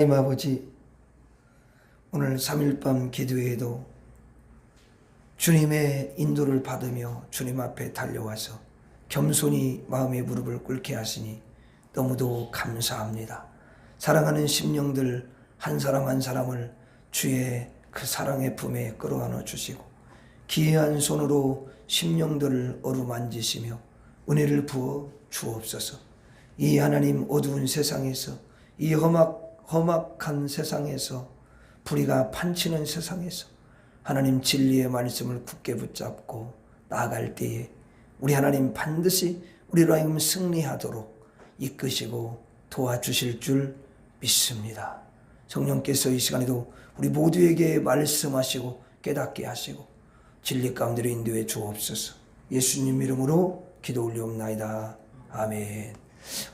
하나님 아버지, 오늘 3일 밤 기도회에도 주님의 인도를 받으며 주님 앞에 달려와서 겸손히 마음의 무릎을 꿇게 하시니 너무도 감사합니다. 사랑하는 심령들 한 사람 한 사람을 주의 그 사랑의 품에 끌어안아 주시고 기이한 손으로 심령들을 어루만지시며 은혜를 부어 주옵소서. 이 하나님 어두운 세상에서, 이 험악한 세상에서, 불의가 판치는 세상에서 하나님 진리의 말씀을 굳게 붙잡고 나아갈 때에 우리 하나님 반드시 우리로 하여금 승리하도록 이끄시고 도와주실 줄 믿습니다. 성령께서 이 시간에도 우리 모두에게 말씀하시고 깨닫게 하시고 진리 가운데로 인도해 주옵소서. 예수님 이름으로 기도 올리옵나이다. 아멘.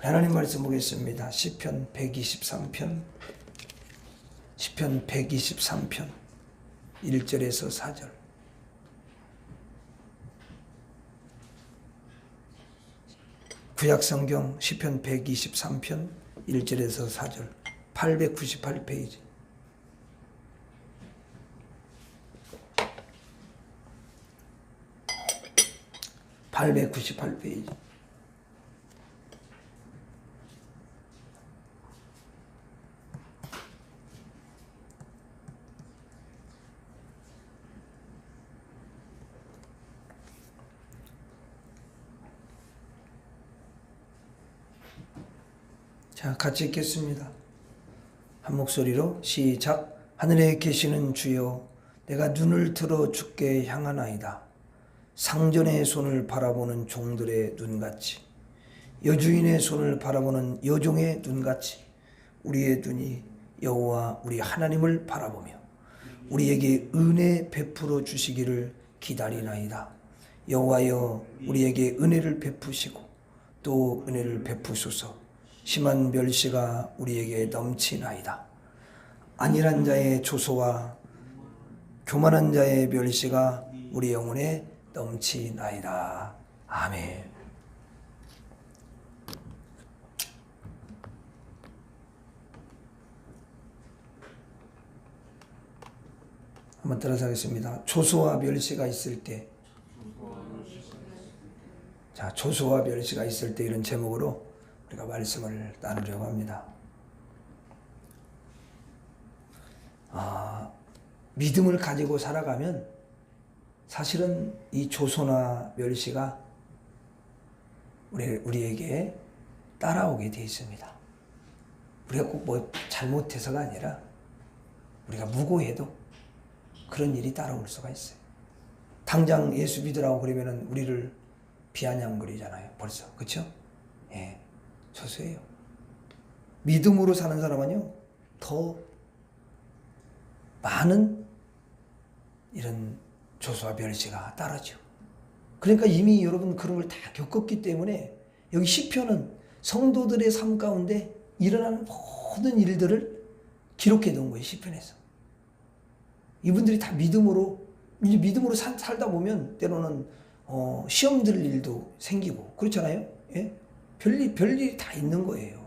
하나님 말씀 보겠습니다. 시편 123편 1절에서 4절. 구약성경 시편 123편 1절에서 4절 898페이지. 자, 같이 읽겠습니다. 한 목소리로 시작. 하늘에 계시는 주여, 내가 눈을 들어 주께 향하나이다. 상전의 손을 바라보는 종들의 눈같이, 여주인의 손을 바라보는 여종의 눈같이 우리의 눈이 여호와 우리 하나님을 바라보며 우리에게 은혜 베풀어 주시기를 기다리나이다. 여호와여, 우리에게 은혜를 베푸시고 또 은혜를 베푸소서. 심한 멸시가 우리에게 넘치나이다. 안일한 자의 조소와 교만한 자의 멸시가 우리 영혼에 넘치나이다. 아멘. 한번 따라서 하겠습니다. 조소와 멸시가 있을 때, 자, 조소와 멸시가 있을 때, 이런 제목으로 우리가 말씀을 나누려고 합니다. 믿음을 가지고 살아가면 사실은 이 조소나 멸시가 우리에게 따라오게 되어 있습니다. 우리가 꼭 뭐 잘못해서가 아니라 우리가 무고해도 그런 일이 따라올 수가 있어요. 당장 예수 믿으라고 그러면은 우리를 비아냥거리잖아요. 벌써. 그렇죠? 예. 조소예요. 믿음으로 사는 사람은요, 더 많은 이런 조소와 멸시가 따르죠. 그러니까 이미 여러분 그런 걸 다 겪었기 때문에 여기 시편은 성도들의 삶 가운데 일어나는 모든 일들을 기록해 놓은 거예요. 시편에서. 이분들이 다 믿음으로 살다 보면 때로는 시험 들 일도 생기고 그렇잖아요. 예? 별일이 다 있는 거예요.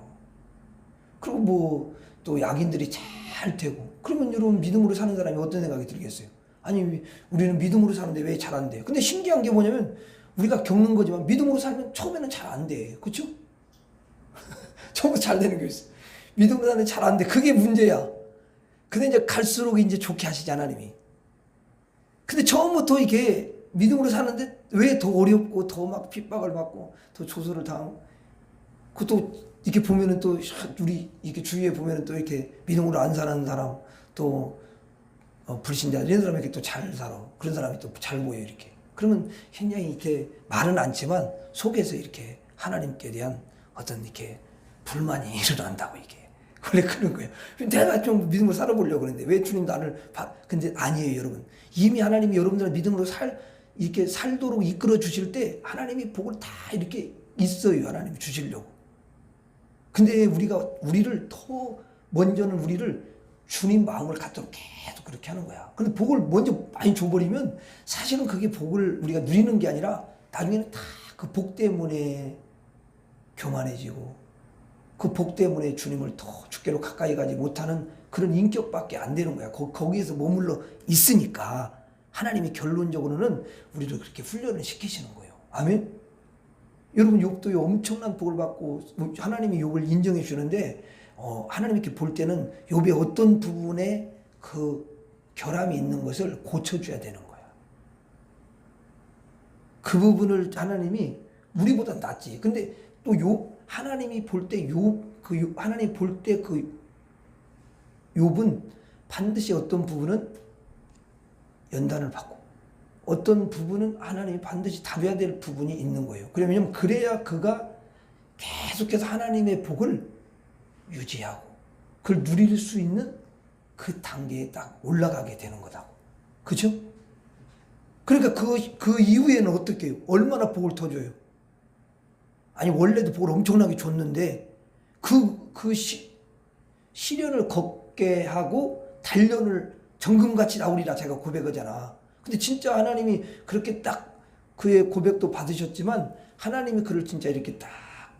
그리고 뭐 또 악인들이 잘 되고, 그러면 여러분 믿음으로 사는 사람이 어떤 생각이 들겠어요? 아니, 우리는 믿음으로 사는데 왜 잘 안 돼? 근데 신기한 게 뭐냐면 우리가 겪는 거지만 믿음으로 살면 처음에는 잘 안 돼. 그렇죠? 처음부터 잘 되는 게 있어. 믿음으로 사는데 잘 안 돼. 그게 문제야. 근데 이제 갈수록 이제 좋게 하시지, 하나님이. 근데 처음부터 이게 믿음으로 사는데 왜 더 어렵고 더 막 핍박을 받고 더 조소를 당하고, 그것도 이렇게 보면은 또 우리 이렇게 주위에 보면은 또 이렇게 믿음으로 안 사는 사람, 또 불신자 이런 사람에게 또 잘 살아. 그런 사람이 또 잘 보여 이렇게. 그러면 굉장히 이렇게 말은 않지만 속에서 이렇게 하나님께 대한 어떤 이렇게 불만이 일어난다고 이게. 원래 그런 거예요. 내가 좀 믿음으로 살아보려고 그러는데 왜 주님 나를 근데 아니에요, 여러분. 이미 하나님이 여러분들을 믿음으로 이렇게 살도록 이끌어 주실 때 하나님이 복을 다 이렇게 있어요. 하나님이 주시려고. 근데 우리를 더 먼저는 우리를 주님 마음을 갖도록 계속 그렇게 하는 거야. 근데 복을 먼저 많이 줘버리면 사실은 그게 복을 우리가 누리는 게 아니라 나중에는 다 그 복 때문에 교만해지고 그 복 때문에 주님을 더 주께로 가까이 가지 못하는 그런 인격밖에 안 되는 거야. 거기에서 머물러 있으니까 하나님이 결론적으로는 우리를 그렇게 훈련을 시키시는 거예요. 아멘? 여러분 욥도 엄청난 복을 받고 하나님이 욥을 인정해 주는데 하나님이 이렇게 볼 때는 욥의 어떤 부분에 그 결함이 있는 것을 고쳐줘야 되는 거야. 그 부분을 하나님이 우리보다 낫지. 근데 또 하나님이 볼 때 하나님이 볼 때 그 욥은 반드시 어떤 부분은 연단을 받고 어떤 부분은 하나님이 반드시 답해야 될 부분이 있는 거예요. 왜냐면 그래야 그가 계속해서 하나님의 복을 유지하고 그걸 누릴 수 있는 그 단계에 딱 올라가게 되는 거다고. 그죠? 그러니까 그 이후에는 어떻게 해요? 얼마나 복을 더 줘요? 아니 원래도 복을 엄청나게 줬는데 시련을 걷게 하고 단련을 정금같이 나오리라 제가 고백하잖아. 근데 진짜 하나님이 그렇게 딱 그의 고백도 받으셨지만 하나님이 그를 진짜 이렇게 딱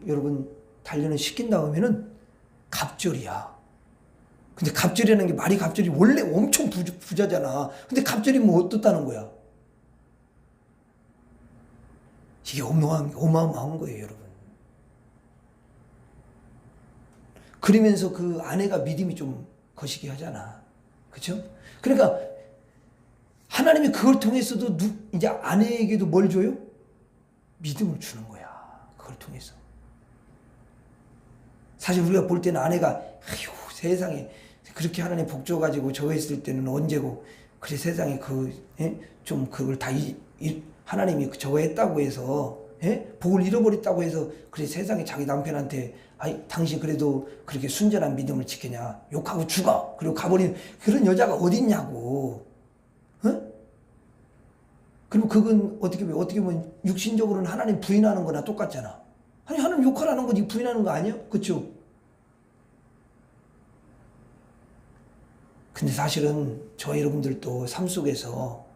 여러분 단련을 시킨 다음에는 갑절이야. 근데 갑절이라는 게 말이 갑절이 원래 엄청 부자잖아. 근데 갑절이 뭐 어떻다는 거야? 이게 어마어마한 거예요, 여러분. 그러면서 그 아내가 믿음이 좀 거시기 하잖아. 그렇죠? 그러니까 하나님이 그걸 통해서도 이제 아내에게도 뭘 줘요? 믿음을 주는 거야. 그걸 통해서. 사실 우리가 볼 때는 아내가 아휴 세상에 그렇게 하나님 복 줘가지고 저거 했을 때는 언제고 그래 세상에 좀 그걸 다 하나님이 저거 했다고 해서 복을 잃어버렸다고 해서 그래 세상에 자기 남편한테 아이 당신 그래도 그렇게 순전한 믿음을 지키냐 욕하고 죽어 그리고 가버린 그런 여자가 어딨냐고. 그럼 그건 어떻게 보면 육신적으로는 하나님 부인하는 거나 똑같잖아. 아니 하나님 욕하라는 거지 부인하는 거 아니야? 그렇죠? 근데 사실은 저 여러분들도 삶 속에서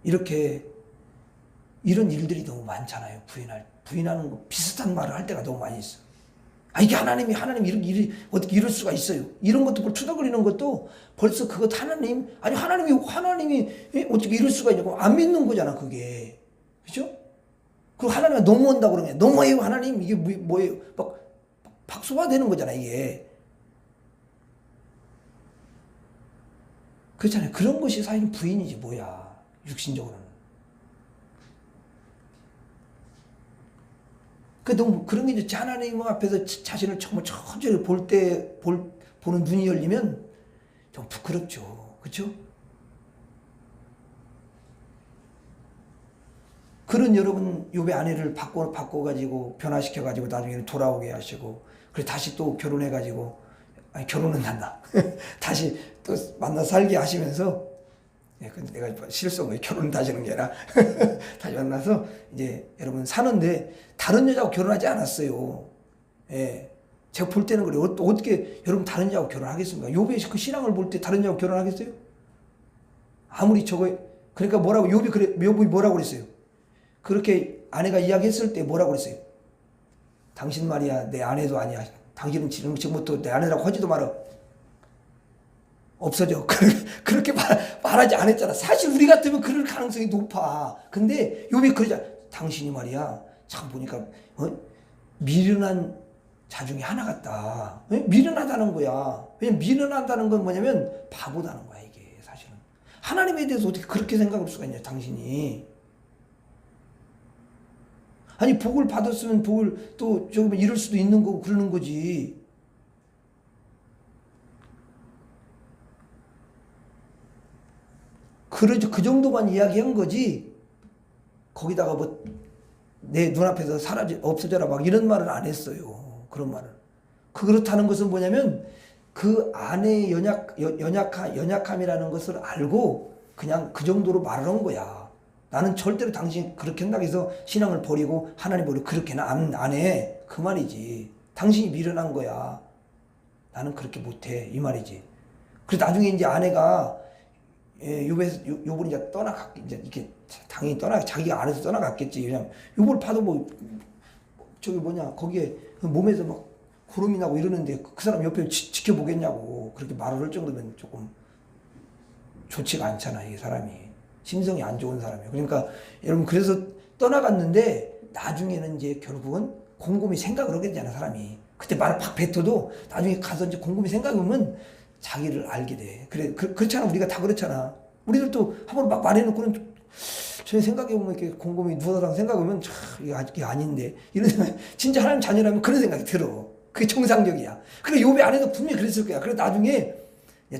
이렇게 이런 일들이 너무 많잖아요. 부인하는 거 비슷한 말을 할 때가 너무 많이 있어. 이게 하나님이 이렇게 어떻게 이럴 수가 있어요. 이런 것도 투덜거리는 것도 벌써 그것 하나님이 어떻게 이럴 수가 있냐고 안 믿는 거잖아, 그게. 그죠? 그리고 하나님이 너무한다고 그러면 너무해요, 하나님. 이게 뭐예요? 막 박수가 되는 거잖아, 이게. 그렇잖아요. 그런 것이 사실은 부인이지, 뭐야. 육신적으로는. 너무 그런 게 이제 하나님 앞에서 자신을 정말 천천히 보는 눈이 열리면 좀 부끄럽죠. 그렇죠? 그런 여러분 욥의 아내를 바꿔가지고 변화시켜가지고 나중에는 돌아오게 하시고 그래 다시 또 결혼해가지고 결혼은 난다. 다시 또 만나 살게 하시면서 근데 내가 실수한 거예요. 결혼 다시 하는 게 아니라 다시 만나서 이제 여러분 사는데 다른 여자하고 결혼하지 않았어요. 제가 볼 때는 그래요. 어떻게 여러분 다른 여자하고 결혼하겠습니까? 욥의 그 신앙을 볼 때 다른 여자하고 결혼하겠어요? 아무리 그러니까 욥이 뭐라고 그랬어요? 그렇게 아내가 이야기했을 때 뭐라고 그랬어요? 당신 말이야 내 아내도 아니야. 당신은 지금부터 내 아내라고 하지도 마라. 없어져. 그렇게 말하지 않았잖아. 사실 우리 같으면 그럴 가능성이 높아. 근데 욥이 그러잖아. 당신이 말이야 참 보니까 미련한 자 중에 하나 같다. 미련하다는 거야. 왜냐면 미련하다는 건 뭐냐면 바보다는 거야. 이게 사실은 하나님에 대해서 어떻게 그렇게 생각할 수가 있냐 당신이. 아니 복을 받았으면 복을 또 조금 잃을 수도 있는 거고 그러는 거지. 그 정도만 이야기한 거지 거기다가 뭐 내 눈앞에서 없어져라 막 이런 말은 안 했어요. 그런 말을. 그렇다는 것은 뭐냐면 그 아내의 연약함이라는 것을 알고 그냥 그 정도로 말을 한 거야. 나는 절대로 당신 그렇게 한다고 해서 신앙을 버리고 하나님 버리고 그렇게는 안 해. 그 말이지. 당신이 미련한 거야. 나는 그렇게 못해. 이 말이지. 그래서 나중에 이제 아내가 욥은 이제 이제 이렇게 당연히 자기가 안에서 떠나갔겠지. 그냥 욥을 봐도 거기에 몸에서 막 구름이 나고 이러는데 그 사람 옆에 지켜보겠냐고 그렇게 말을 할 정도면 조금 좋지가 않잖아. 이 사람이 심성이 안 좋은 사람이에요. 그러니까 여러분 그래서 떠나갔는데 나중에는 이제 결국은 곰곰이 생각을 하게 되잖아. 사람이 그때 말을 팍 뱉어도 나중에 가서 이제 곰곰이 생각하면 자기를 알게 돼. 그래 그렇잖아. 우리가 다 그렇잖아. 우리들도 한번 막 말해놓고는 저희 생각해보면 이렇게 곰곰이 누워서 생각하면 참 이게 아닌데 이런 생각. 진짜 하나님 자녀라면 그런 생각이 들어. 그게 정상적이야. 그래 욥이 안에도 분명히 그랬을 거야. 그래 나중에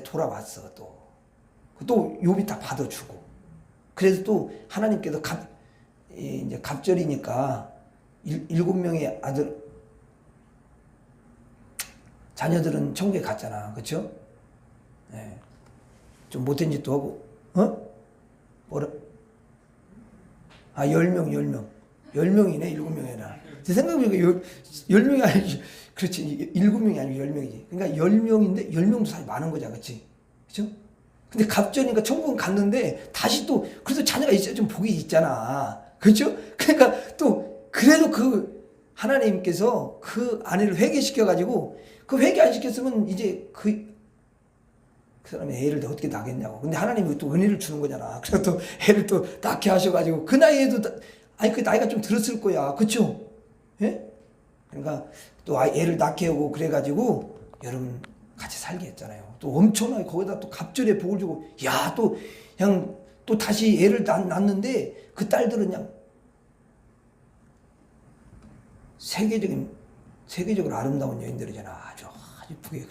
돌아왔어. 또 욥이 다 받아주고. 그래서 또 하나님께서 이제 갑절이니까 7명의 아들 자녀들은 천국에 갔잖아. 그렇죠? 네. 좀 못된 짓도 하고 뭐라? 10명. 10명이네. 7명이나. 제 생각해보니까 10명이 아니지. 그렇지. 7명이 아니고 10명이지. 그러니까 10명인데 10명도 사실 많은 거잖아. 그렇지? 그렇죠? 근데 갑절이니까 천국은 갔는데 다시 또 그래도 자녀가 있어야 좀 복이 있잖아. 그렇죠? 그러니까 또 그래도 그 하나님께서 그 아내를 회개시켜 가지고 그 회개 안 시켰으면 이제 그 사람이 애를 어떻게 낳겠냐고. 근데 하나님이 또 은혜를 주는 거잖아. 그래서 또 애를 또 낳게 하셔가지고 그 나이에도 그 나이가 좀 들었을 거야. 그렇죠? 예? 그러니까 또 애를 낳게 하고 그래가지고 여러분 같이 살게 했잖아요. 또 엄청나게 거기다 또 갑절에 복을 주고 또 그냥 또 다시 애를 낳는데 그 딸들은 그냥 세계적으로 아름다운 여인들이잖아. 아주 이쁘게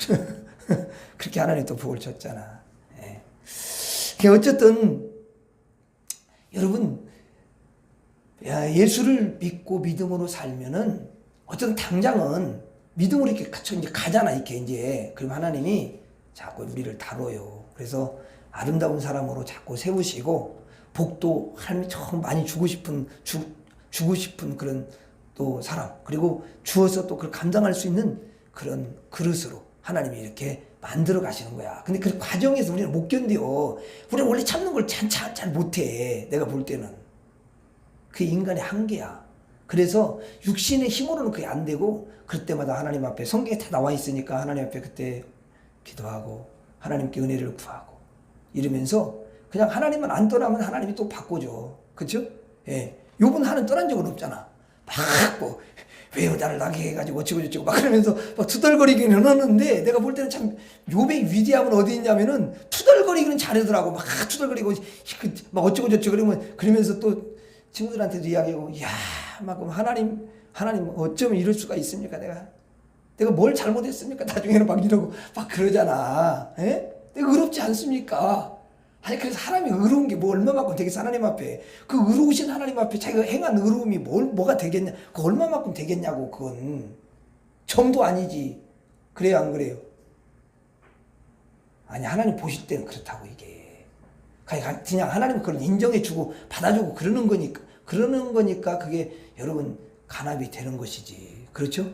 그렇게 하나님 또 복을 줬잖아. 예. 어쨌든 여러분 예수를 믿고 믿음으로 살면은 어쨌든 당장은 믿음으로 이렇게 이제 가잖아. 이렇게 이제 그럼 하나님이 자꾸 우리를 다뤄요. 그래서 아름다운 사람으로 자꾸 세우시고 복도 하나님이 참 많이 주고 싶은 그런 또 사람 그리고 주어서 또 그걸 감당할 수 있는 그런 그릇으로 하나님이 이렇게 만들어 가시는 거야. 근데 그 과정에서 우리는 못 견뎌. 우리는 원래 참는 걸 잘 못해. 내가 볼 때는. 그게 인간의 한계야. 그래서 육신의 힘으로는 그게 안 되고 그럴 때마다 하나님 앞에 성경에 다 나와 있으니까 하나님 앞에 그때 기도하고 하나님께 은혜를 구하고 이러면서 그냥 하나님만 안 떠나면 하나님이 또 바꿔줘. 그렇죠? 예. 욥은 하나님 떠난 적은 없잖아. 막 왜요 나를 나게 해가지고 어찌고 막 그러면서 막 투덜거리기는 하는데 내가 볼 때는 참 욥의 위대함은 어디 있냐면은 투덜거리기는 잘하더라고. 막 투덜거리고 막 어쩌고 그러면서 또 친구들한테도 이야기하고 막 그럼 하나님 어쩌면 이럴 수가 있습니까? 내가 뭘 잘못했습니까? 나중에는 막 이러고 막 그러잖아. 에? 내가 의롭지 않습니까? 아니 그래서 사람이 의로운 게 뭐 얼마만큼 되겠어. 하나님 앞에 그 의로우신 하나님 앞에 자기가 행한 의로움이 뭐가 되겠냐. 그 얼마만큼 되겠냐고. 그건 점도 아니지. 그래요 안 그래요? 아니 하나님 보실 때는 그렇다고. 이게 그냥 하나님 그걸 인정해주고 받아주고 그러는 거니까 그게 여러분 간합이 되는 것이지. 그렇죠?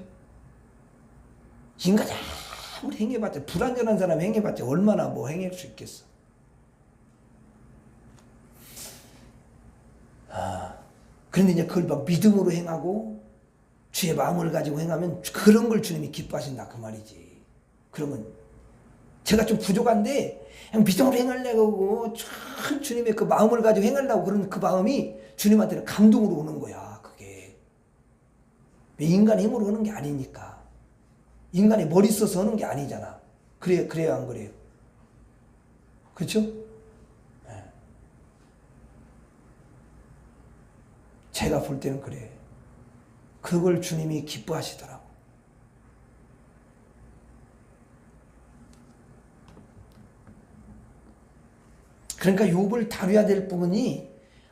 인간이 아무리 행해봤자 불완전한 사람 행해봤자 얼마나 뭐 행할 수 있겠어. 그런데 이제 그걸 막 믿음으로 행하고 주의 마음을 가지고 행하면 그런 걸 주님이 기뻐하신다 그 말이지. 그러면 제가 좀 부족한데 그냥 믿음으로 행하려고 하고 주님의 그 마음을 가지고 행하려고 그런 그 마음이 주님한테는 감동으로 오는 거야. 그게 인간의 힘으로 하는 게 아니니까. 인간의 머리 써서 하는 게 아니잖아. 그래요 안 그래요? 그렇죠? 제가 볼 때는 그래. 그걸 주님이 기뻐하시더라고. 그러니까 욥을 다뤄야 될 부분이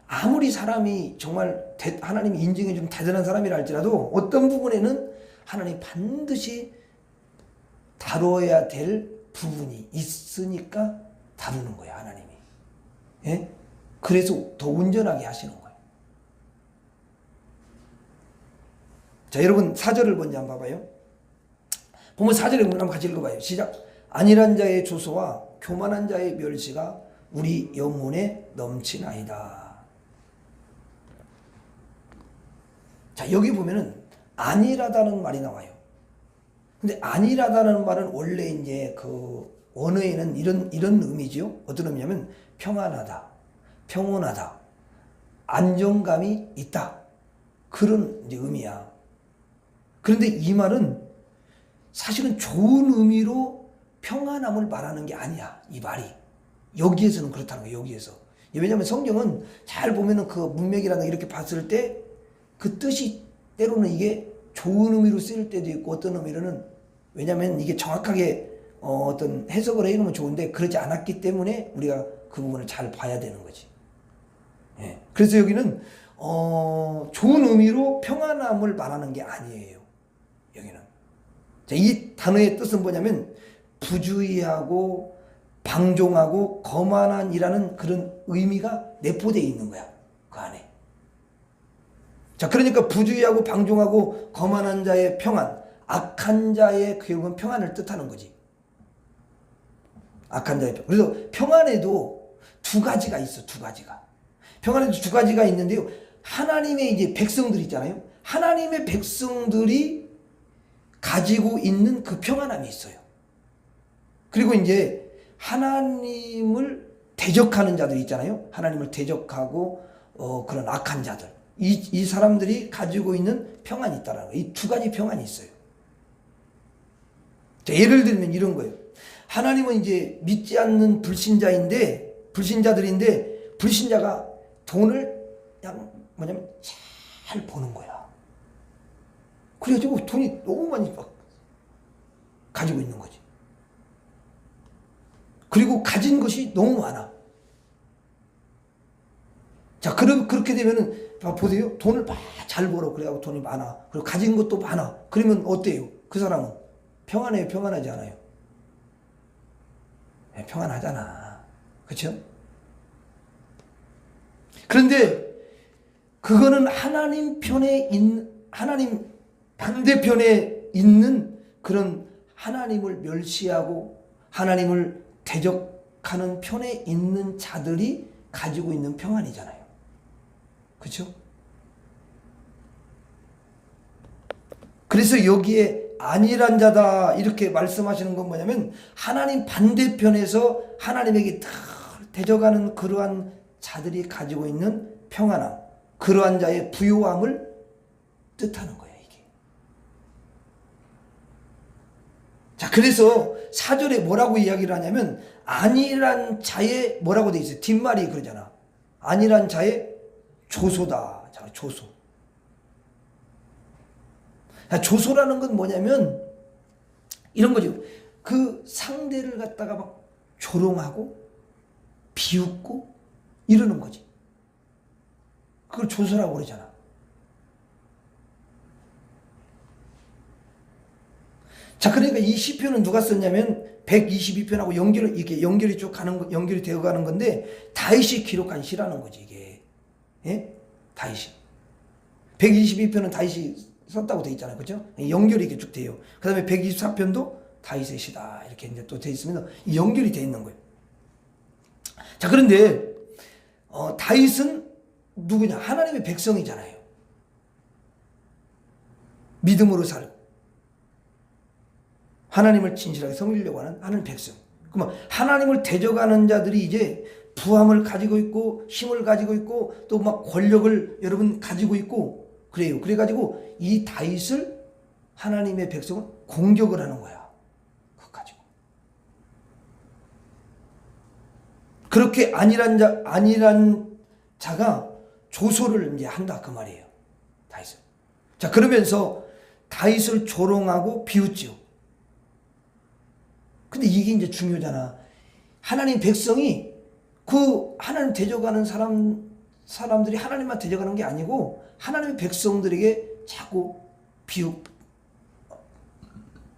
아무리 사람이 정말 하나님이 인정해 준 대단한 사람이라 할지라도 어떤 부분에는 하나님이 반드시 다뤄야 될 부분이 있으니까 다루는 거야 하나님이. 예? 그래서 더 온전하게 하시는 거야. 자, 여러분 4절을 먼저 한번 봐봐요. 보면 4절에 한번 같이 읽어봐요. 시작. 안일한 자의 조소와 교만한 자의 멸시가 우리 영혼에 넘치나이다. 자, 여기 보면은 안일하다는 말이 나와요. 근데 안일하다는 말은 원래 이제 그 원어에는 이런 의미죠. 어떤 의미냐면 평안하다, 평온하다, 안정감이 있다. 그런 이제 의미야. 그런데 이 말은 사실은 좋은 의미로 평안함을 말하는 게 아니야. 이 말이. 여기에서는 그렇다는 거예요. 여기에서. 왜냐하면 성경은 잘 보면은 그 문맥이라든가 이렇게 봤을 때 그 뜻이 때로는 이게 좋은 의미로 쓰일 때도 있고 어떤 의미로는 왜냐하면 이게 정확하게 어떤 해석을 해놓으면 좋은데 그러지 않았기 때문에 우리가 그 부분을 잘 봐야 되는 거지. 예. 그래서 여기는 좋은 의미로 평안함을 말하는 게 아니에요. 여기는. 자, 이 단어의 뜻은 뭐냐면 부주의하고 방종하고 거만한이라는 그런 의미가 내포되어 있는 거야. 그 안에. 자, 그러니까 부주의하고 방종하고 거만한 자의 평안, 악한 자의 결국은 평안을 뜻하는 거지. 악한 자의 평안. 그래서 평안에도 두 가지가 있어. 두 가지가. 평안에도 두 가지가 있는데요. 하나님의 이제 백성들 있잖아요. 하나님의 백성들이 가지고 있는 그 평안함이 있어요. 그리고 이제 하나님을 대적하는 자들 있잖아요. 하나님을 대적하고 그런 악한 자들. 이 사람들이 가지고 있는 평안이 있다라는 거예요. 이 두 가지 평안이 있어요. 자, 예를 들면 이런 거예요. 하나님은 이제 믿지 않는 불신자들인데 불신자가 돈을 그냥 뭐냐면 잘 버는 거야. 그래가지고 돈이 너무 많이 막 가지고 있는 거지. 그리고 가진 것이 너무 많아. 자, 그렇게 되면은 보세요. 돈을 막 잘 벌어. 그래가지고 돈이 많아. 그리고 가진 것도 많아. 그러면 어때요? 그 사람은 평안해요? 평안하지 않아요? 네, 평안하잖아. 그렇죠? 그런데 그거는 하나님 반대편에 있는 그런 하나님을 멸시하고 하나님을 대적하는 편에 있는 자들이 가지고 있는 평안이잖아요. 그렇죠? 그래서 여기에 안일한 자다 이렇게 말씀하시는 건 뭐냐면 하나님 반대편에서 하나님에게 대적하는 그러한 자들이 가지고 있는 평안함, 그러한 자의 부요함을 뜻하는 거예요, 이게. 자, 그래서 4절에 뭐라고 이야기를 하냐면 안일한 자의 뭐라고 돼 있어요? 뒷말이 그러잖아. 안일한 자의 조소다. 자, 조소. 자, 조소라는 건 뭐냐면 이런 거죠. 그 상대를 갖다가 막 조롱하고 비웃고 이러는 거지. 그걸 조소라고 그러잖아. 자, 그러니까 이 시편은 누가 썼냐면 122편하고 연결이 쭉 연결이 되어 가는 건데 다윗이 기록한 시라는 거지, 이게. 예? 다윗이. 122편은 다윗이 썼다고 돼 있잖아요. 그죠? 연결이 이렇게 쭉 돼요. 그 다음에 124편도 다윗의 시다. 이렇게 이제 또 돼 있으면 연결이 돼 있는 거예요. 자, 그런데, 다윗은 누구냐? 하나님의 백성이잖아요. 믿음으로 살고, 하나님을 진실하게 섬기려고 하는 하나님의 백성. 그러면 하나님을 대적하는 자들이 이제 부함을 가지고 있고, 힘을 가지고 있고, 또 막 권력을 여러분 가지고 있고, 그래요. 그래가지고 이 다윗을 하나님의 백성은 공격을 하는 거야. 그거 가지고. 그렇게 안일한 자가 조소를 이제 한다 그 말이에요. 다윗을. 자, 그러면서 다윗을 조롱하고 비웃죠. 근데 이게 이제 중요하잖아. 하나님 백성이 그 하나님 대적하는 사람들이 하나님만 대적하는 게 아니고 하나님의 백성들에게 자꾸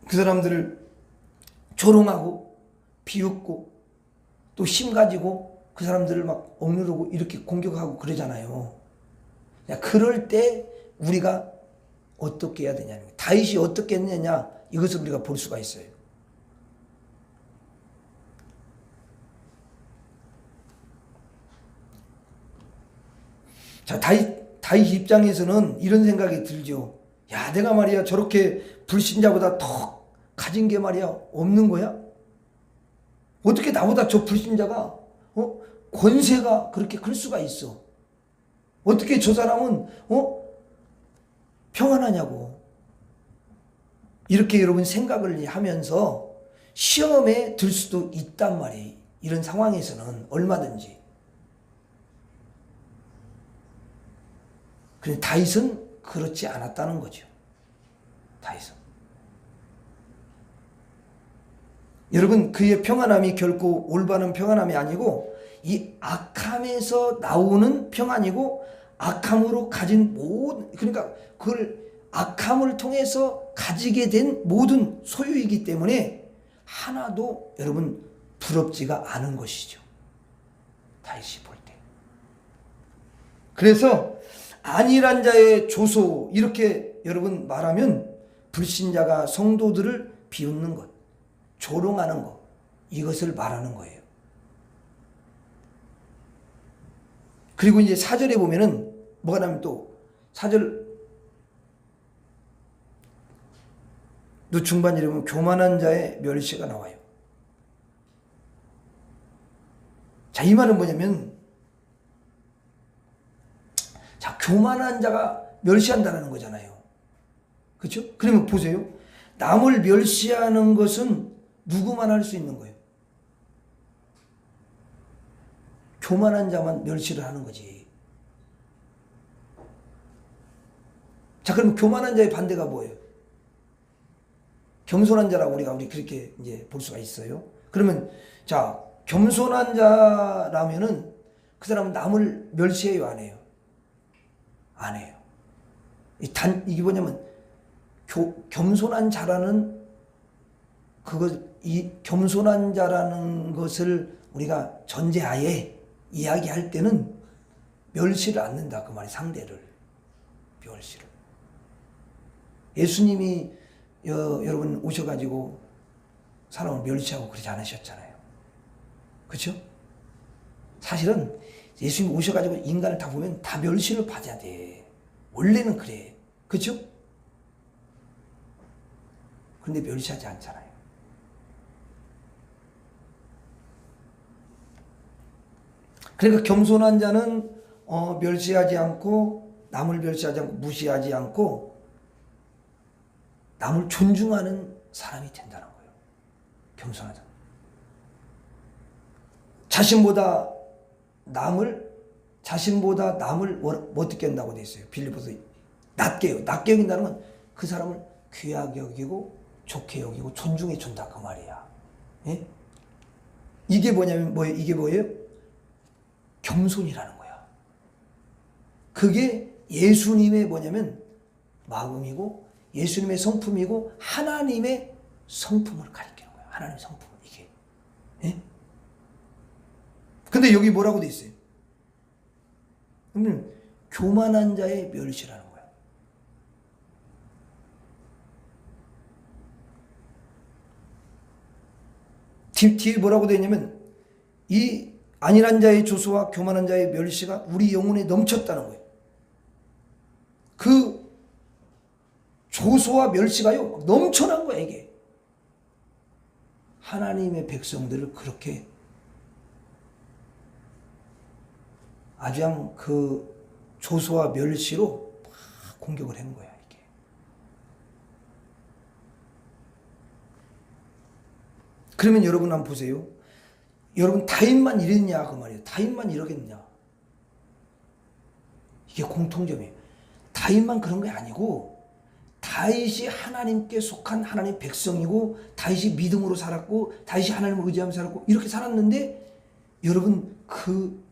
그 사람들을 조롱하고 비웃고 또 힘 가지고 그 사람들을 막 억누르고 이렇게 공격하고 그러잖아요. 그럴 때 우리가 어떻게 해야 되냐, 다윗이 어떻게 했느냐, 이것을 우리가 볼 수가 있어요. 자, 다윗 입장에서는 이런 생각이 들죠. 야, 내가 말이야 저렇게 불신자보다 더 가진 게 말이야 없는 거야? 어떻게 나보다 저 불신자가 권세가 그렇게 클 수가 있어? 어떻게 저 사람은 평안하냐고. 이렇게 여러분 생각을 하면서 시험에 들 수도 있단 말이에요. 이런 상황에서는 얼마든지. 그런데 다윗은 그렇지 않았다는 거죠. 다윗은. 여러분, 그의 평안함이 결코 올바른 평안함이 아니고 이 악함에서 나오는 평안이고, 악함으로 가진 모든, 그러니까 그걸 악함을 통해서 가지게 된 모든 소유이기 때문에 하나도 여러분 부럽지가 않은 것이죠. 다윗이 볼 때. 그래서 안일한 자의 조소, 이렇게 여러분 말하면 불신자가 성도들을 비웃는 것, 조롱하는 것, 이것을 말하는 거예요. 그리고 이제 4절에 보면은 뭐가 나면 또 4절 또 중반절에 보면 교만한 자의 멸시가 나와요. 자, 이 말은 뭐냐면, 자, 교만한 자가 멸시한다는 거잖아요. 그렇죠? 그러면 보세요. 남을 멸시하는 것은 누구만 할 수 있는 거예요? 교만한 자만 멸시를 하는 거지. 자, 그럼 교만한 자의 반대가 뭐예요? 겸손한 자라고 우리 그렇게 이제 볼 수가 있어요. 그러면 자, 겸손한 자라면은 그 사람은 남을 멸시해요, 안 해요? 안 해요. 이게 뭐냐면 겸손한 자라는 이 겸손한 자라는 것을 우리가 전제하에 이야기할 때는 멸시를 않는다, 그 말이. 상대를 멸시를. 예수님이 여러분 오셔가지고 사람을 멸시하고 그러지 않으셨잖아요. 그렇죠? 사실은 예수님 오셔가지고 인간을 다 보면 다 멸시를 받아야 돼. 원래는 그래. 그렇죠? 그런데 멸시하지 않잖아요. 그러니까 겸손한 자는 멸시하지 않고, 남을 멸시하지 않고, 무시하지 않고 남을 존중하는 사람이 된다는 거예요. 겸손한 자. 자신보다 남을 어떻게 한다고 돼 있어요? 빌립보서 낮게 여긴다는 건 그 사람을 귀하게 여기고 좋게 여기고 존중해 준다, 그 말이야. 예? 이게 뭐냐면 이게 뭐예요? 겸손이라는 거야. 그게 예수님의 뭐냐면 마음이고, 예수님의 성품이고, 하나님의 성품을 가리키는 거야. 하나님의 성품을, 이게. 예? 근데 여기 뭐라고 돼 있어요? 그러면 교만한 자의 멸시라는 거야. 뒤에 뭐라고 되어 있냐면, 이 안일한 자의 조소와 교만한 자의 멸시가 우리 영혼에 넘쳤다는 거예요. 그 조소와 멸시가요, 넘쳐난 거야, 이게. 하나님의 백성들을 그렇게 아주 그냥 그 조소와 멸시로 막 공격을 한 거야, 이게. 그러면 여러분 한번 보세요. 여러분, 다윗만 이랬냐, 그 말이에요. 다윗만 이러겠냐. 이게 공통점이에요. 다윗만 그런 게 아니고, 다윗이 하나님께 속한 하나님 백성이고, 다윗이 믿음으로 살았고, 다윗이 하나님을 의지하며 살았고, 이렇게 살았는데, 여러분, 그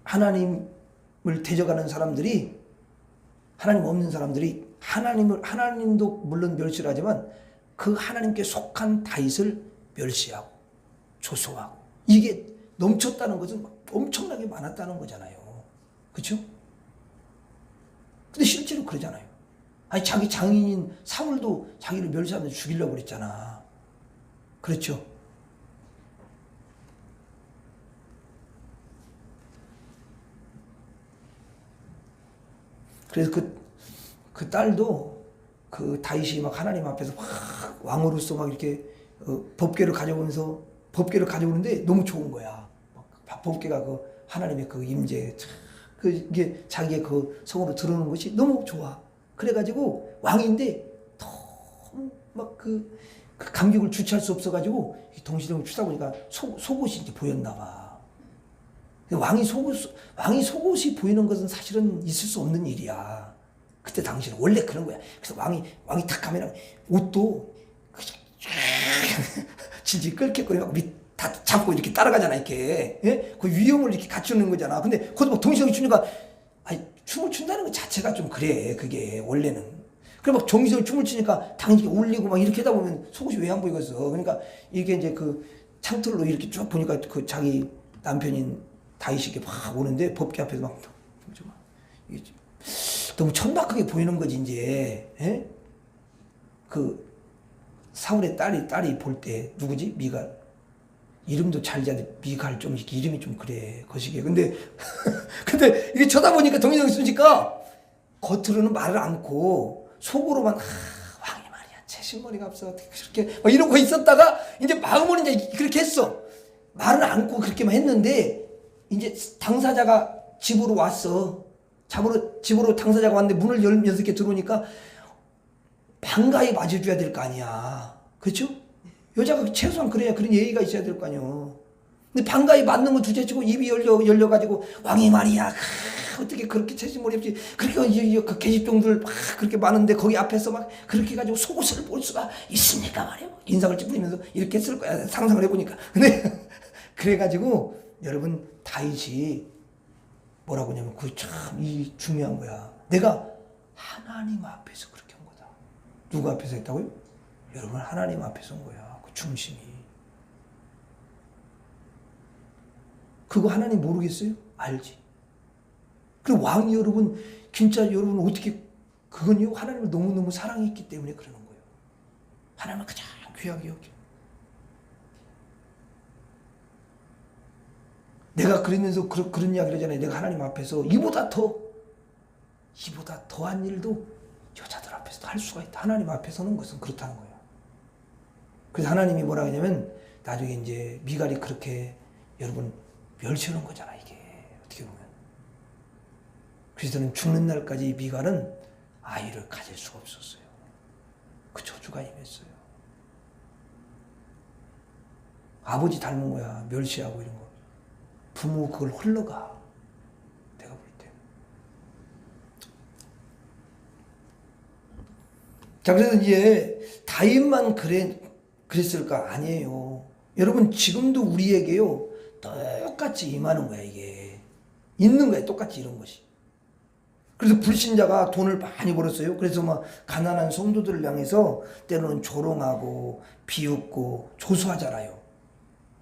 하나님을 대적하는 사람들이, 하나님 없는 사람들이 하나님도 물론 멸시를 하지만 그 하나님께 속한 다윗을 멸시하고 조소하고, 이게 넘쳤다는 것은 엄청나게 많았다는 거잖아요. 그렇죠? 근데 실제로 그러잖아요. 아니, 자기 장인인 사울도 자기를 멸시하면서 죽이려고 그랬잖아. 그렇죠? 그래서 그 딸도 그 다윗이 막 하나님 앞에서 막 왕으로서 막 이렇게 법궤를 가져오는데 너무 좋은 거야. 법궤가 그 하나님의 그 임재, 이게 자기의 그 성으로 들어오는 것이 너무 좋아. 그래가지고 왕인데 너무 막 그 감격을 주체할 수 없어가지고 동시대로 추다 보니까 속옷이 이제 보였나 봐. 왕이 속옷이 보이는 것은 사실은 있을 수 없는 일이야. 그때 당시는 원래 그런 거야. 그래서 왕이 탁 가면 옷도 질질 끓겠거리고 다 잡고 이렇게 따라가잖아, 이렇게. 예? 그 위험을 이렇게 갖추는 거잖아. 근데 거기서 막 동시에 추니까, 아니, 춤을 춘다는 것 자체가 좀 그래, 그게, 원래는. 그래, 막 정신을 춤을 추니까 당연히 올리고 막 이렇게 하다 보면 속옷이 왜 안 보이겠어. 그러니까 이게 이제 그 창틀로 이렇게 쭉 보니까 그 자기 남편인 다윗이 이렇게 막 오는데 법궤 앞에서 막, 이게 너무 천박하게 보이는 거지, 이제. 예? 그 사울의 딸이 볼 때 누구지? 미갈. 이름도 잘 지었는데 미갈 좀 이름이 좀 그래, 거시기에. 근데 이게 쳐다보니까 동영상 쓰니까 겉으로는 말을 않고 속으로만 왕이 말이야 채신머리가 없어 어떻게 그렇게 막 이러고 있었다가 이제 마음으로 이제 그렇게 했어. 말은 않고 그렇게만 했는데 이제 당사자가 집으로 왔어. 집으로 당사자가 왔는데 문을 열면서 이렇게 들어오니까 반가이 맞아줘야 될 거 아니야. 그렇죠? 여자가 최소한 그래야 그런 예의가 있어야 될 거 아니야. 근데 반가이 맞는 거 두째치고 입이 열려가지고 왕이 말이야. 어떻게 그렇게 채신머리 없이 그렇게 그 계집종들 막 그렇게 많은데 거기 앞에서 막 그렇게 가지고 속옷을 볼 수가 있습니까 말이야. 인상을 찌푸리면서 이렇게 했을 거야. 상상을 해보니까. 근데 그래가지고 여러분 다윗이 뭐라고 하냐면 그 참 이 중요한 거야. 내가 하나님 앞에서 그렇게 한 거다. 누구 앞에서 했다고요? 여러분 하나님 앞에서 한 거야. 그 중심이. 그거 하나님 모르겠어요? 알지. 그리고 왕이 여러분 진짜 여러분 어떻게 그건요 하나님을 너무너무 사랑했기 때문에 그러는 거예요. 하나님을 가장 귀하게 여겨. 내가 그러면서 그런 이야기를 하잖아요. 내가 하나님 앞에서 이보다 더한 일도 여자들 앞에서도 할 수가 있다. 하나님 앞에 서는 것은 그렇다는 거예요. 그래서 하나님이 뭐라 하냐면 나중에 이제 미갈이 그렇게 여러분 멸치하는 거잖아, 이게. 어떻게 보면. 그리스도는 죽는 날까지 미갈은 아이를 가질 수가 없었어요. 그 저주가 임했어요. 아버지 닮은 거야. 멸시하고 이런 거. 부모 그걸 흘러가. 내가 볼 때. 자, 그래서 이제 다윗만 그랬을까? 아니에요. 여러분 지금도 우리에게요. 똑같이 임하는 거야, 이게. 있는 거야, 똑같이 이런 것이. 그래서 불신자가 돈을 많이 벌었어요. 그래서 막 가난한 성도들을 향해서 때로는 조롱하고 비웃고 조소하잖아요.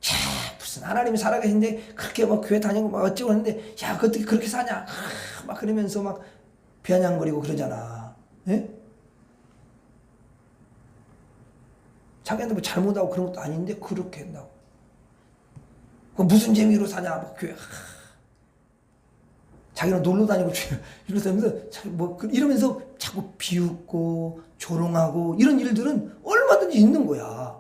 자, 무슨 하나님이 살아계신데 그렇게 막 교회 다니고 막 어쩌고 하는데 야, 그 어떻게 그렇게 사냐? 막 그러면서 막 비아냥거리고 그러잖아. 예? 자기한테 뭐 잘못하고 그런 것도 아닌데 그렇게 한다고. 그 무슨 재미로 사냐? 막 교회. 자기는 놀러 다니고 이러면서 뭐 이러면서 자꾸 비웃고 조롱하고 이런 일들은 얼마든지 있는 거야.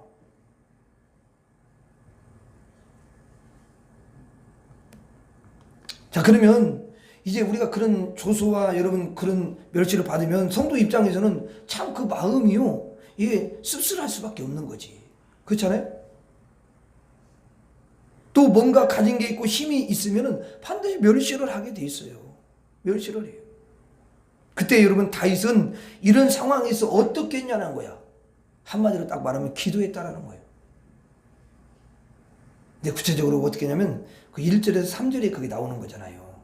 자, 그러면 이제 우리가 그런 조소와 여러분 그런 멸시를 받으면 성도 입장에서는 참 그 마음이요, 이게 씁쓸할 수밖에 없는 거지. 그렇잖아요? 또 뭔가 가진 게 있고 힘이 있으면은 반드시 멸시를 하게 돼 있어요. 멸시를 해요. 그때 여러분 다윗은 이런 상황에서 어떻게 했냐는 거야. 한마디로 딱 말하면 기도했다라는 거예요. 근데 구체적으로 어떻게 했냐면 그 1절에서 3절에 그게 나오는 거잖아요.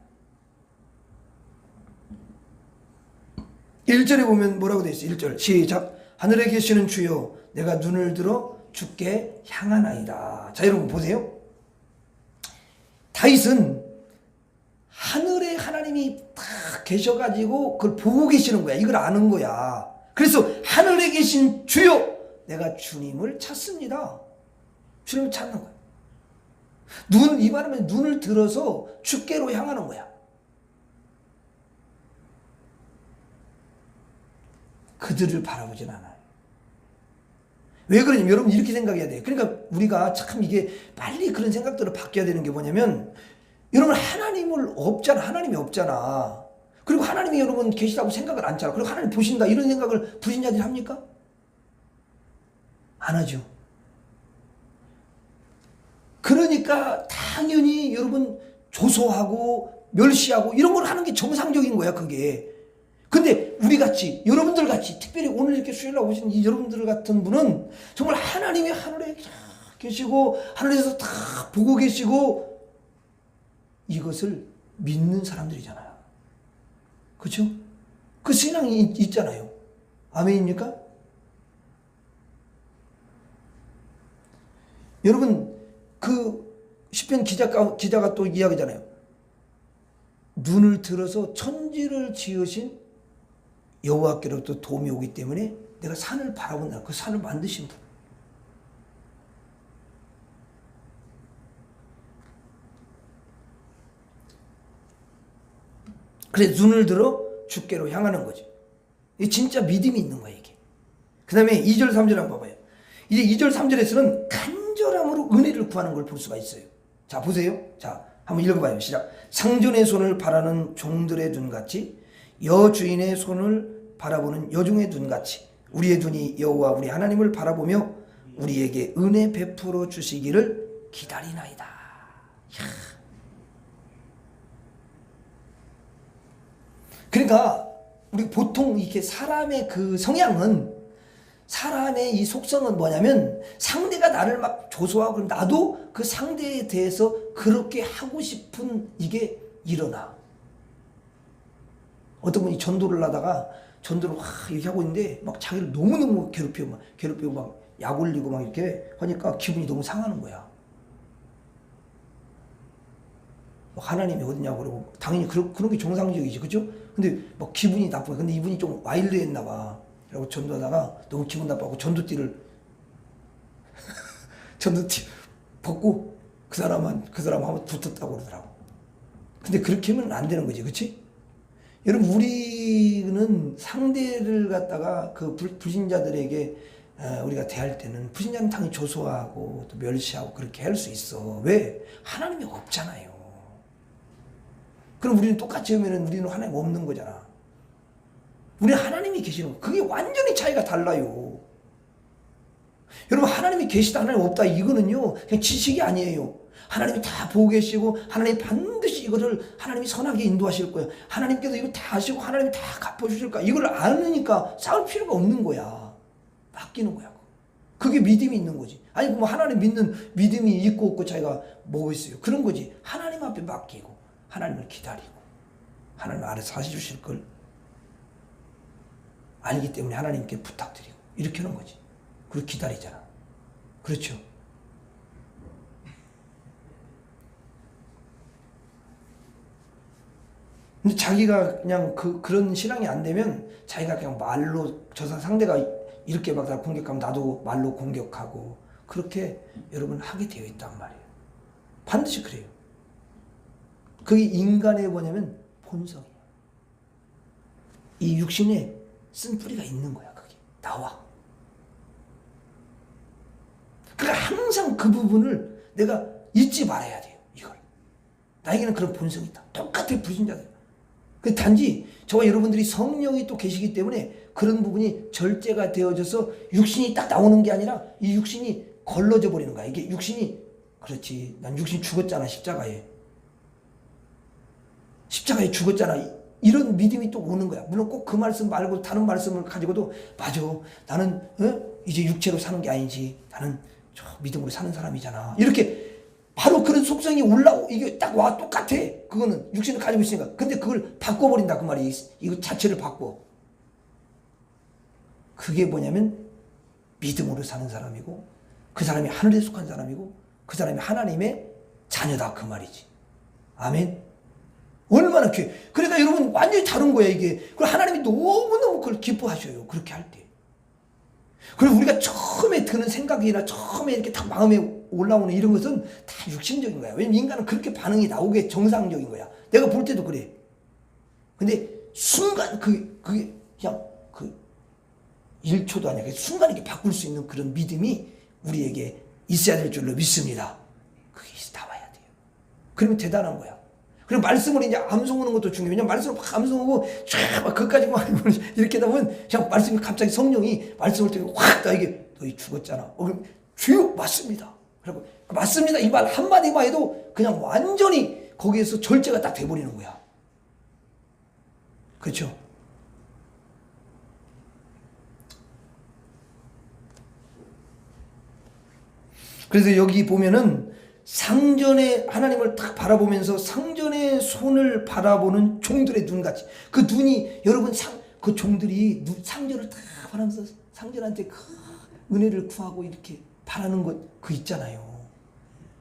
1절에 보면 뭐라고 돼 있어요? 1절 시작. 하늘에 계시는 주여 내가 눈을 들어 주께 향하나이다. 자, 여러분 보세요. 다윗은 하늘에 하나님이 딱 계셔가지고 그걸 보고 계시는 거야. 이걸 아는 거야. 그래서 하늘에 계신 주여 내가 주님을 찾습니다. 주님을 찾는 거야. 이 말하면 눈을 들어서 주께로 향하는 거야. 그들을 바라보진 않아요. 왜 그러냐면 여러분 이렇게 생각해야 돼요. 그러니까 우리가 참 이게 빨리 그런 생각들을 바뀌어야 되는 게 뭐냐면 여러분 하나님이 없잖아. 그리고 하나님이 여러분 계시다고 생각을 안 하잖아. 그리고 하나님 보신다 이런 생각을 불신자들이 합니까? 안 하죠. 그러니까 당연히 여러분 조소하고 멸시하고 이런 걸 하는 게 정상적인 거야 그게. 근데 우리 같이 여러분들 같이 특별히 오늘 이렇게 수요일날 오신 이 여러분들 같은 분은 정말 하나님이 하늘에 계시고 하늘에서 다 보고 계시고 이것을 믿는 사람들이잖아요. 그렇죠? 그 신앙이 있잖아요. 아멘입니까? 여러분 그 시편 기자가 또 이야기잖아요. 눈을 들어서 천지를 지으신 여호와께로부터 도움이 오기 때문에 내가 산을 바라본다. 그 산을 만드신 분. 그래 눈을 들어 주께로 향하는 거죠. 이게 진짜 믿음이 있는 거예요 이게. 그 다음에 2절 3절 한번 봐봐요. 이제 2절 3절에서는 간절함으로 은혜를 구하는 걸 볼 수가 있어요. 자 보세요. 자 한번 읽어봐요. 시작. 상전의 손을 바라는 종들의 눈같이 여주인의 손을 바라보는 여종의 눈같이 우리의 눈이 여호와 우리 하나님을 바라보며 우리에게 은혜 베풀어 주시기를 기다리나이다. 이야. 그러니까 우리 보통 이렇게 사람의 그 성향은 사람의 이 속성은 뭐냐면 상대가 나를 막 조소하고 그럼 나도 그 상대에 대해서 그렇게 하고 싶은 이게 일어나. 어떤 분이 전도를 하다가 전도를 이렇게 하고 있는데 막 자기를 너무너무 괴롭히고 막 약 올리고 막 이렇게 하니까 기분이 너무 상하는 거야. 하나님이 어디냐고 그러고 당연히 그런 게 정상적이지, 그죠? 근데 막 기분이 나쁘고 근데 이분이 좀 와일드했나 봐. 그리고 전도하다가 너무 기분 나빠고 전도띠를 벗고 그 사람하고 붙었다고 그러더라고. 근데 그렇게 하면 안 되는 거지, 그렇지? 여러분 우리는 상대를 갖다가 그 불신자들에게 우리가 대할 때는 불신자는 당연히 조소하고 또 멸시하고 그렇게 할 수 있어. 왜? 하나님이 없잖아요. 그럼 우리는 똑같이 하면은 우리는 하나님 없는 거잖아. 우리는 하나님이 계시는 거. 그게 완전히 차이가 달라요. 여러분 하나님이 계시다 하나님 없다 이거는요 그냥 지식이 아니에요. 하나님이 다 보고 계시고 하나님이 반드시 이거를 하나님이 선하게 인도하실 거예요. 하나님께서 이거 다 하시고 하나님이 다 갚아주실 거야. 이걸 아니까 싸울 필요가 없는 거야. 맡기는 거야. 그게 믿음이 있는 거지. 아니 뭐 하나님 믿는 믿음이 있고 없고 차이가 뭐 있어요. 그런 거지. 하나님 앞에 맡기고 하나님을 기다리고 하나님 알아서 하셔주실 걸 알기 때문에 하나님께 부탁드리고 이렇게 하는 거지. 그리고 기다리잖아. 그렇죠? 근데 자기가 그냥 그런 신앙이 안 되면 자기가 그냥 말로 저 상대가 이렇게 막 나 공격하면 나도 말로 공격하고 그렇게 여러분 하게 되어 있단 말이에요. 반드시 그래요. 그게 인간의 뭐냐면 본성이에요. 이 육신에 쓴뿌리가 있는 거야. 그게 나와. 그러니까 항상 그 부분을 내가 잊지 말아야 돼요. 이걸. 나에게는 그런 본성이 있다. 똑같아 불신자들. 그 단지 저와 여러분들이 성령이 또 계시기 때문에 그런 부분이 절제가 되어져서 육신이 딱 나오는 게 아니라 이 육신이 걸러져 버리는 거야. 이게 육신이 그렇지. 난 육신이 죽었잖아. 십자가에 죽었잖아. 이런 믿음이 또 오는 거야. 물론 꼭 그 말씀 말고 다른 말씀을 가지고도 맞아. 나는 이제 육체로 사는 게 아니지. 나는 저 믿음으로 사는 사람이잖아. 이렇게 바로 그런 속성이 이게 딱 와 똑같아. 그거는 육신을 가지고 있으니까. 근데 그걸 바꿔버린다 그 말이. 이거 자체를 바꿔. 그게 뭐냐면 믿음으로 사는 사람이고 그 사람이 하늘에 속한 사람이고 그 사람이 하나님의 자녀다 그 말이지. 아멘. 얼마나 그러니까 여러분 완전히 다른 거야 이게. 그리고 하나님이 너무너무 그걸 기뻐하셔요. 그렇게 할 때. 그리고 우리가 처음에 드는 생각이나 처음에 이렇게 딱 마음에 올라오는 이런 것은 다 육신적인 거야. 왜냐면 인간은 그렇게 반응이 나오게 정상적인 거야. 내가 볼 때도 그래. 근데 순간 그게 그냥 1초도 아니라 순간 이렇게 바꿀 수 있는 그런 믿음이 우리에게 있어야 될 줄로 믿습니다. 그게 나와야 돼요. 그러면 대단한 거야. 그리고 말씀을 이제 암송하는 것도 중요해요. 왜냐면 말씀을 막 암송하고 쫙 그까지 막 이렇게 하다 보면 그냥 말씀이 갑자기 성령이 말씀을 통해 확 나에게 너희 죽었잖아. 그럼 주요 맞습니다. 그리고 맞습니다. 이 말 한마디만 해도 그냥 완전히 거기에서 절제가 딱 돼버리는 거야. 그렇죠? 그래서 여기 보면은 상전의 하나님을 딱 바라보면서 상전의 손을 바라보는 종들의 눈같이 그 눈이 여러분 그 종들이 상전을 딱 바라면서 상전한테 그 은혜를 구하고 이렇게 바라는 것 그 있잖아요.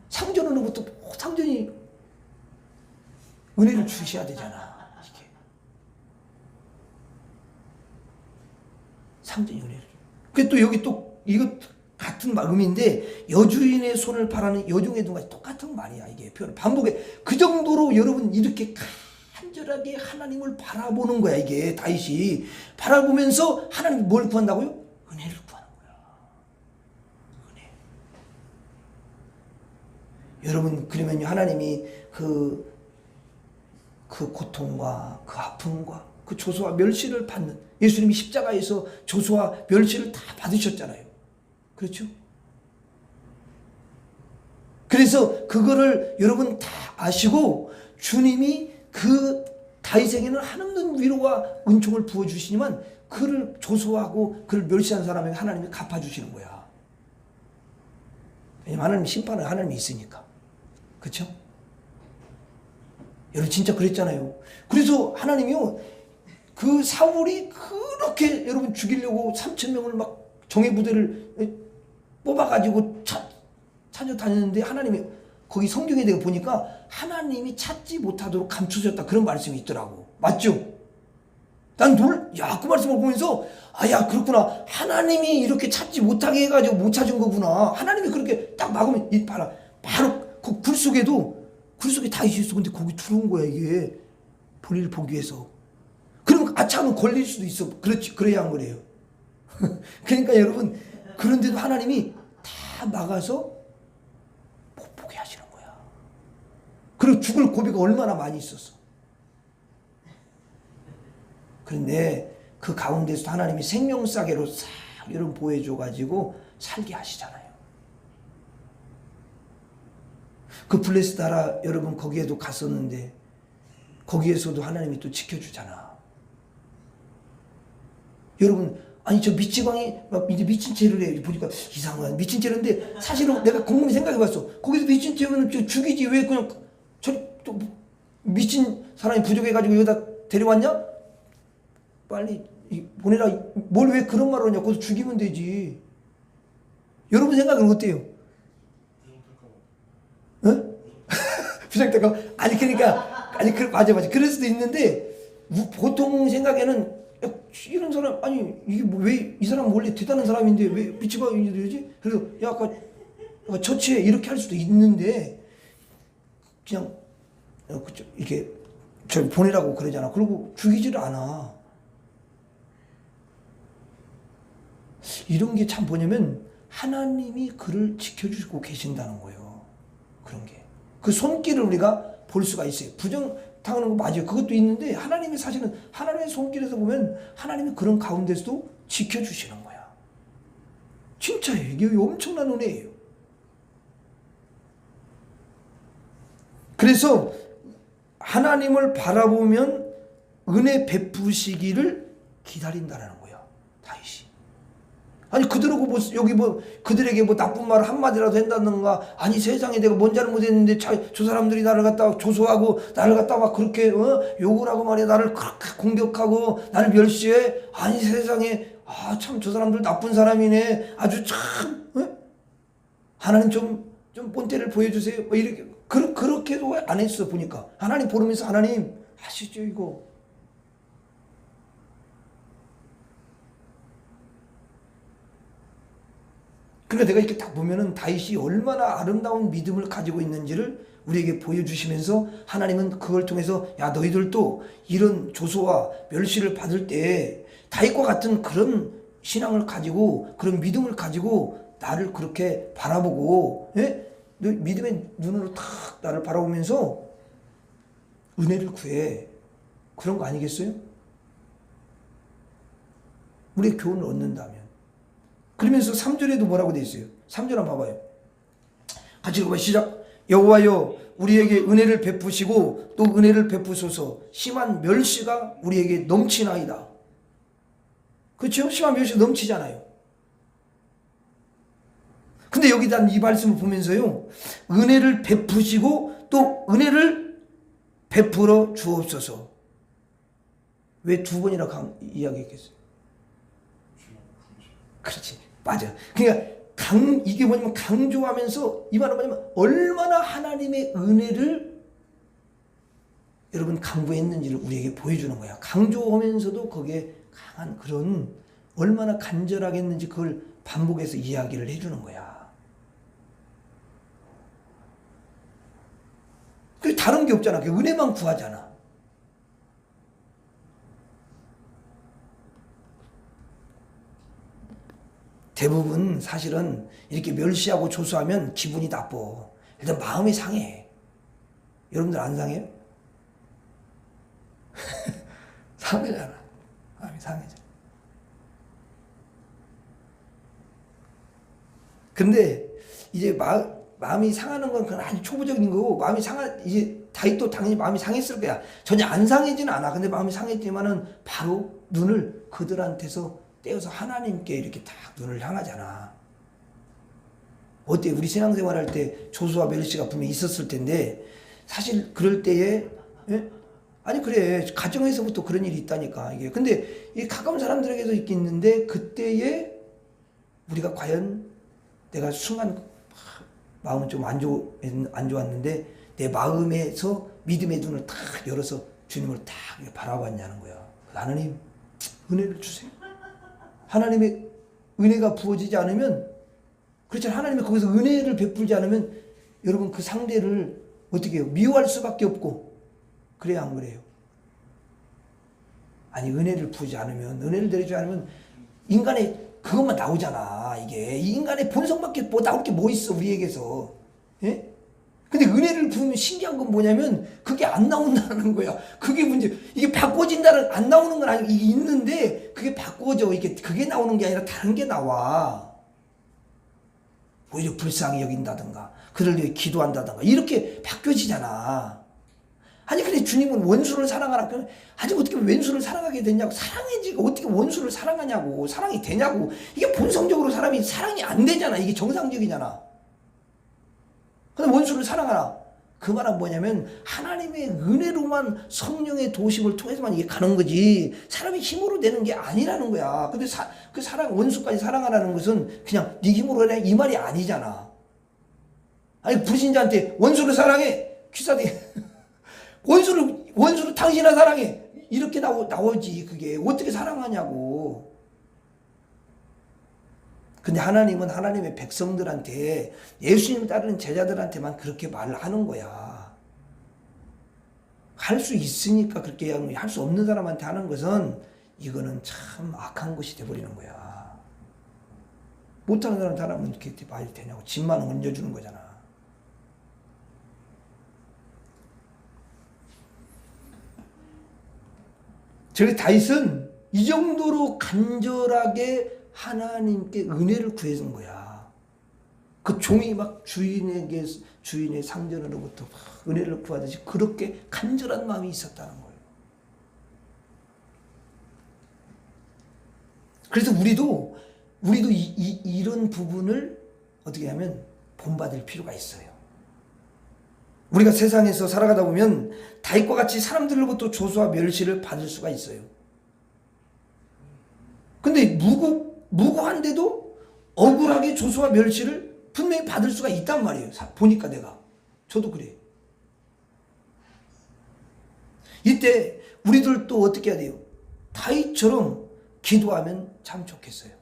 상전으로부터 상전이 은혜를 주셔야 되잖아. 이게. 상전이 은혜를. 그게 또 여기 또 이거 같은 마음인데 여주인의 손을 바라는 여종의 눈같이 똑같은 말이야. 이게 표현 반복해. 그 정도로 여러분 이렇게 간절하게 하나님을 바라보는 거야. 이게 다윗이 바라보면서 하나님 뭘 구한다고요? 은혜를 구하는 거야. 은혜. 여러분 그러면 하나님이 그 고통과 그 아픔과 그 조소와 멸시를 받는 예수님이 십자가에서 조소와 멸시를 다 받으셨잖아요. 그렇죠? 그래서 그거를 여러분 다 아시고 주님이 그 다윗에게는 한없는 위로와 은총을 부어주시지만 그를 조소하고 그를 멸시한 사람에게 하나님이 갚아주시는 거야. 왜냐면 하나님 심판은 하나님이 있으니까. 그렇죠? 여러분 진짜 그랬잖아요. 그래서 하나님이요 그 사울이 그렇게 여러분 죽이려고 3,000명을 막 정예부대를 뽑아가지고 찾아다녔는데 하나님이 거기 성경에 내가 보니까 하나님이 찾지 못하도록 감추셨다 그런 말씀이 있더라고. 맞죠? 난 그 말씀을 보면서 야 그렇구나. 하나님이 이렇게 찾지 못하게 해가지고 못 찾은 거구나. 하나님이 그렇게 딱 막으면 봐라. 바로 그 굴 속에 다윗이 있어. 근데 거기 들어온 거야 이게. 볼일 보기 위해서. 그러면 아차하면 걸릴 수도 있어. 그렇지. 그래야 한 거래요. 그러니까 여러분 그런데도 하나님이 다 막아서 못 보게 하시는 거야. 그리고 죽을 고비가 얼마나 많이 있었어. 그런데 그 가운데서 하나님이 생명사계로 싹 여러분 보여줘가지고 살게 하시잖아요. 그 블레셋 나라 여러분 거기에도 갔었는데 거기에서도 하나님이 또 지켜주잖아. 여러분 아니 저 미치광이 막 이제 미친 죄를 해. 보니까 이상한 미친 죄인데 사실은 내가 곰곰이 생각해봤어. 거기서 미친 죄면 죽이지 왜 그냥 또 미친 사람이 부족해가지고 여기다 데려왔냐? 빨리 보내라. 뭘 왜 그런 말을 하냐? 거기서 죽이면 되지. 여러분 생각은 어때요? 부정될까? 아니 그러니까 맞아. 그럴 수도 있는데 보통 생각에는 이런 사람 아니 이게 왜 이 사람 원래 대단한 사람인데 왜 미치가 이러지? 그래서 아까 처치해 이렇게 할 수도 있는데 그냥 이렇게 저 보내라고 그러잖아. 그리고 죽이지를 않아. 이런 게 참 뭐냐면 하나님이 그를 지켜주고 계신다는 거예요. 그런 게. 그 손길을 우리가 볼 수가 있어요. 부정당하는 거 맞아요. 그것도 있는데 하나님이 사실은 하나님의 손길에서 보면 하나님이 그런 가운데서도 지켜주시는 거야. 진짜예요. 이게 엄청난 은혜예요. 그래서 하나님을 바라보면 은혜 베푸시기를 기다린다라는 거야. 다윗이. 아니 그들하고 여기 그들에게 나쁜 말 한마디라도 한다든가 아니 세상에 내가 뭔 잘못했는데 저 사람들이 나를 갖다가 조소하고 나를 갖다가 막 그렇게 욕을 하고 말이야 나를 그렇게 공격하고 나를 멸시해. 아니 세상에 참 저 사람들 나쁜 사람이네. 아주 참 하나님 좀 본때를 보여주세요. 이렇게 그렇게도 안 했어. 보니까 하나님 보면서 하나님 하시죠 이거. 그러니까 내가 이렇게 딱 보면은 다윗이 얼마나 아름다운 믿음을 가지고 있는지를 우리에게 보여주시면서 하나님은 그걸 통해서 야 너희들도 이런 조소와 멸시를 받을 때 다윗과 같은 그런 신앙을 가지고 그런 믿음을 가지고 나를 그렇게 바라보고 믿음의 눈으로 탁 나를 바라보면서 은혜를 구해. 그런 거 아니겠어요? 우리의 교훈을 얻는다면. 그러면서 3절에도 뭐라고 돼 있어요? 3절 한번 봐봐요. 같이 읽어봐요. 시작. 여호와여 우리에게 은혜를 베푸시고 또 은혜를 베푸소서. 심한 멸시가 우리에게 넘치나이다. 그렇죠? 심한 멸시가 넘치잖아요. 근데 여기다 이 말씀을 보면서요, 은혜를 베푸시고 또 은혜를 베풀어 주옵소서. 왜 두 번이나 이야기했겠어요? 그렇지, 맞아. 그러니까 이게 뭐냐면 강조하면서 이 말은 뭐냐면 얼마나 하나님의 은혜를 여러분 강구했는지를 우리에게 보여주는 거야. 강조하면서도 거기에 강한 그런 얼마나 간절하겠는지 그걸 반복해서 이야기를 해주는 거야. 그 다른 게 없잖아. 그 은혜만 구하잖아. 대부분 사실은 이렇게 멸시하고 조소하면 기분이 나빠. 일단 마음이 상해. 여러분들 안 상해요? 상하잖아. 마음이 상해져. 근데 이제 마음이 상하는 건 그건 아주 초보적인 거고, 이제 다윗도 당연히 마음이 상했을 거야. 전혀 안 상해지는 않아. 근데 마음이 상했지만은 바로 눈을 그들한테서 떼어서 하나님께 이렇게 딱 눈을 향하잖아. 어때? 우리 신앙생활 할 때 조수와 멸시가 분명히 있었을 텐데, 사실 그럴 때에, 아니, 그래. 가정에서부터 그런 일이 있다니까, 이게. 근데 이 가까운 사람들에게도 있겠는데, 그때에 우리가 과연 내가 순간 마음은 좀 안 좋았는데 내 마음에서 믿음의 눈을 탁 열어서 주님을 탁 바라봤냐는 거야. 하나님 은혜를 주세요. 하나님의 은혜가 부어지지 않으면, 그렇잖아요. 하나님이 거기서 은혜를 베풀지 않으면 여러분 그 상대를 어떻게 해요? 미워할 수밖에 없고. 그래야 안 그래요? 아니, 은혜를 부지 않으면, 은혜를 내려주지 않으면 인간의 그것만 나오잖아. 이게 이 인간의 본성밖에 뭐 나올 게 뭐 있어 우리에게서. 예? 근데 은혜를 부으면 신기한 건 뭐냐면 그게 안 나온다는 거야. 그게 문제. 이게 바꿔진다는, 안 나오는 건 아니고 이게 있는데 그게 바꿔져. 이게 그게 나오는 게 아니라 다른 게 나와. 오히려 불쌍히 여긴다든가 그를 위해 기도한다든가 이렇게 바뀌어지잖아. 아니, 근데 주님은 원수를 사랑하라. 아니, 어떻게 원수를 사랑하게 됐냐고. 사랑해지가 어떻게 원수를 사랑하냐고. 사랑이 되냐고. 이게 본성적으로 사람이 사랑이 안 되잖아. 이게 정상적이잖아. 근데 원수를 사랑하라. 그 말은 뭐냐면 하나님의 은혜로만, 성령의 도심을 통해서만 이게 가는 거지, 사람의 힘으로 되는 게 아니라는 거야. 근데 그 원수까지 사랑하라는 것은 그냥 네 힘으로 해 이 말이 아니잖아. 아니, 불신자한테 원수를 사랑해. 귀사대. 원수를 당신아 사랑해. 이렇게 나오지. 그게 어떻게 사랑하냐고. 근데 하나님은 하나님의 백성들한테, 예수님 따르는 제자들한테만 그렇게 말을 하는 거야. 할 수 있으니까 그렇게 하는 거야. 할 수 없는 사람한테 하는 것은 이거는 참 악한 것이 돼버리는 거야. 못하는 사람은 이렇게 말이 되냐고. 집만 얹어주는 거잖아. 저기 다윗은 이 정도로 간절하게 하나님께 은혜를 구해준 거야. 그 종이 막 주인의 상전으로부터 막 은혜를 구하듯이 그렇게 간절한 마음이 있었다는 거예요. 그래서 우리도 이런 부분을 어떻게 하면 본받을 필요가 있어요. 우리가 세상에서 살아가다 보면 다윗과 같이 사람들로부터 조소와 멸시를 받을 수가 있어요. 근데 무고한데도 억울하게 조소와 멸시를 분명히 받을 수가 있단 말이에요. 보니까 저도 그래. 이때 우리들도 어떻게 해야 돼요? 다윗처럼 기도하면 참 좋겠어요.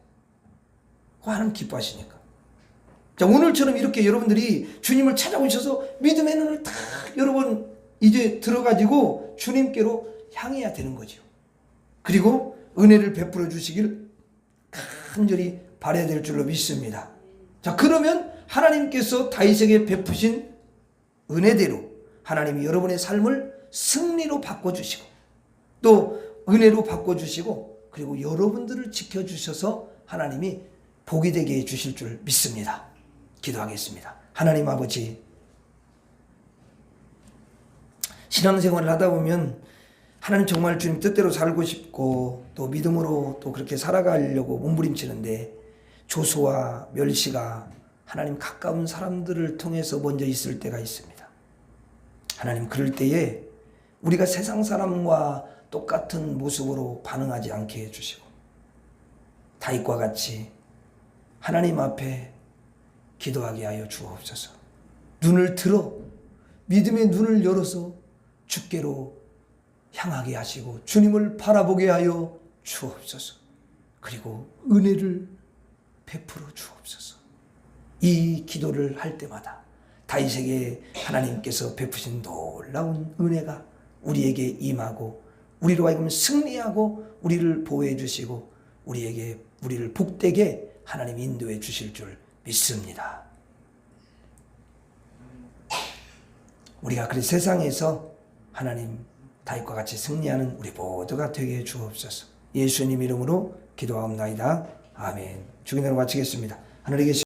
하나님 기뻐하시니까. 자, 오늘처럼 이렇게 여러분들이 주님을 찾아오셔서 믿음의 눈을 딱 여러분 이제 들어가지고 주님께로 향해야 되는 거죠. 그리고 은혜를 베풀어 주시길 간절히 바라야 될 줄로 믿습니다. 자, 그러면 하나님께서 다윗에게 베푸신 은혜대로 하나님이 여러분의 삶을 승리로 바꿔주시고 또 은혜로 바꿔주시고 그리고 여러분들을 지켜주셔서 하나님이 복이 되게 해주실 줄 믿습니다. 기도하겠습니다. 하나님 아버지, 신앙생활을 하다 보면 하나님 정말 주님 뜻대로 살고 싶고 또 믿음으로 또 그렇게 살아가려고 몸부림치는데 조수와 멸시가 하나님 가까운 사람들을 통해서 먼저 있을 때가 있습니다. 하나님, 그럴 때에 우리가 세상 사람과 똑같은 모습으로 반응하지 않게 해주시고 다윗과 같이 하나님 앞에 기도하게 하여 주옵소서. 눈을 들어 믿음의 눈을 열어서 주께로 향하게 하시고 주님을 바라보게 하여 주옵소서. 그리고 은혜를 베풀어 주옵소서. 이 기도를 할 때마다 다윗에게 하나님께서 베푸신 놀라운 은혜가 우리에게 임하고 우리로 하여금 승리하고 우리를 보호해 주시고 우리를 복되게 하나님 인도해 주실 줄 믿습니다. 우리가 그 세상에서 하나님 다윗과 같이 승리하는 우리 모두가 되게 해 주옵소서. 예수님 이름으로 기도하옵나이다. 아멘. 주기도를 마치겠습니다. 하늘에 계신